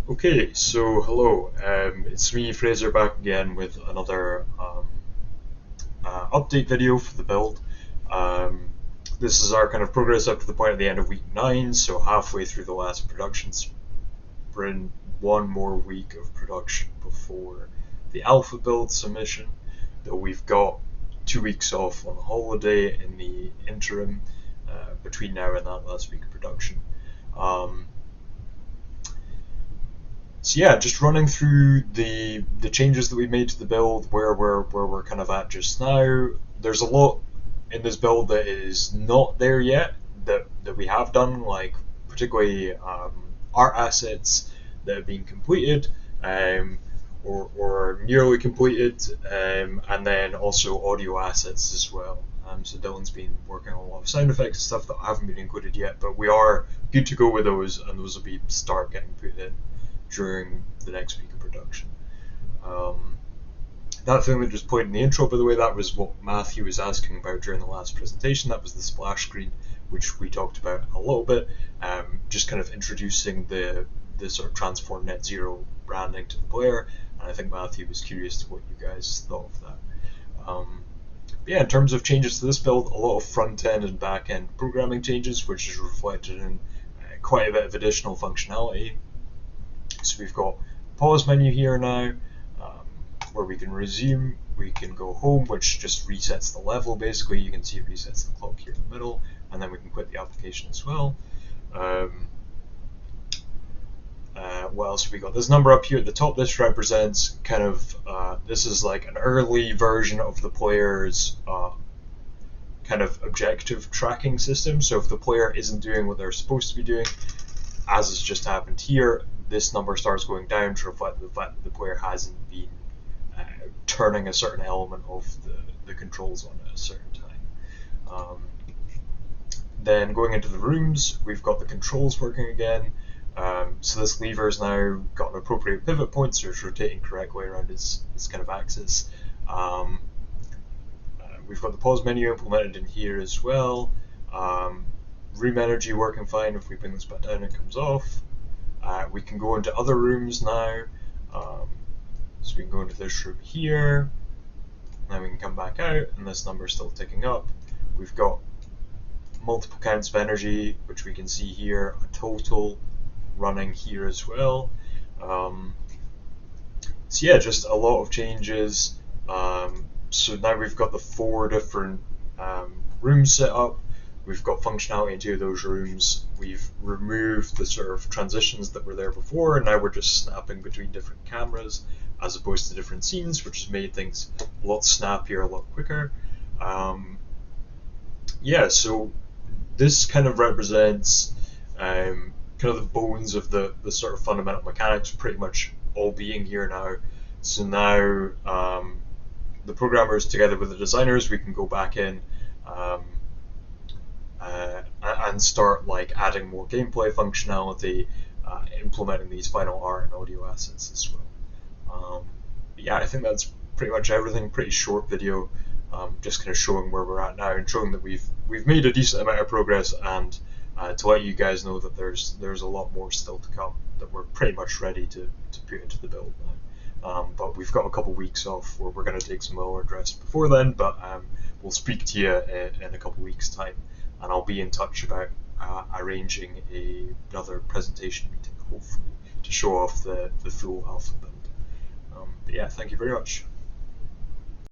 Okay, so hello, it's me, Fraser, back again with another update video for the build. Um, this is our kind of progress up to the point at the end of week 9, so halfway through the last production sprint, one more week of production before the alpha build submission, though we've got 2 weeks off on holiday in the interim between now and that last week of production. Um, So yeah, just running through the changes that we made to the build, where we're kind of at just now. There's a lot in this build that is not there yet that we have done, like particularly art assets that have been completed um, or nearly completed, and then also audio assets as well. So Dylan's been working on a lot of sound effects and stuff that haven't been included yet, but we are good to go with those, and those will be start getting put in during the next week of production. Um, that thing that just played in the intro, by the way, that was what Matthew was asking about during the last presentation. That was the splash screen, which we talked about a little bit, just kind of introducing the sort of transform net zero branding to the player. And I think Matthew was curious to what you guys thought of that. Yeah, in terms of changes to this build, a lot of front end and back end programming changes, which is reflected in quite a bit of additional functionality. So we've got pause menu here now, where we can resume. We can go home, which just resets the level. Basically, you can see it resets the clock here in the middle, and then we can quit the application as well. Um, what else have we got? This number up here at the top. This represents kind of this is like an early version of the player's kind of objective tracking system. So if the player isn't doing what they're supposed to be doing, as has just happened here, this number starts going down to reflect the fact that the player hasn't been turning a certain element of the controls on at a certain time. Then going into the rooms, we've got the controls working again. So this lever's now got an appropriate pivot point, so it's rotating correctly around its kind of axis. We've got the pause menu implemented in here as well. Room energy working fine. If we bring this back down, it comes off. We can go into other rooms now. So we can go into this room here. Then we can come back out, and this number is still ticking up. We've got multiple counts of energy, which we can see here, a total running here as well. So yeah, just a lot of changes. So now we've got the 4 different rooms set up. We've got functionality in 2 of those rooms. We've removed the sort of transitions that were there before, and now we're just snapping between different cameras as opposed to different scenes, which has made things a lot snappier, a lot quicker. Yeah, so this kind of represents kind of the bones of the sort of fundamental mechanics pretty much all being here now. So now the programmers together with the designers, we can go back in um, and start like adding more gameplay functionality, implementing these final art and audio assets as well. Yeah, I think that's pretty much everything. Pretty short video, just kind of showing where we're at now and showing that we've made a decent amount of progress, and to let you guys know that there's a lot more still to come. That we're pretty much ready to put into the build now. But we've got a couple weeks off where we're going to take some lower rest before then. But we'll speak to you in a couple weeks' time, and I'll be in touch about arranging another presentation meeting, hopefully, to show off the full alpha build. But yeah, thank you very much.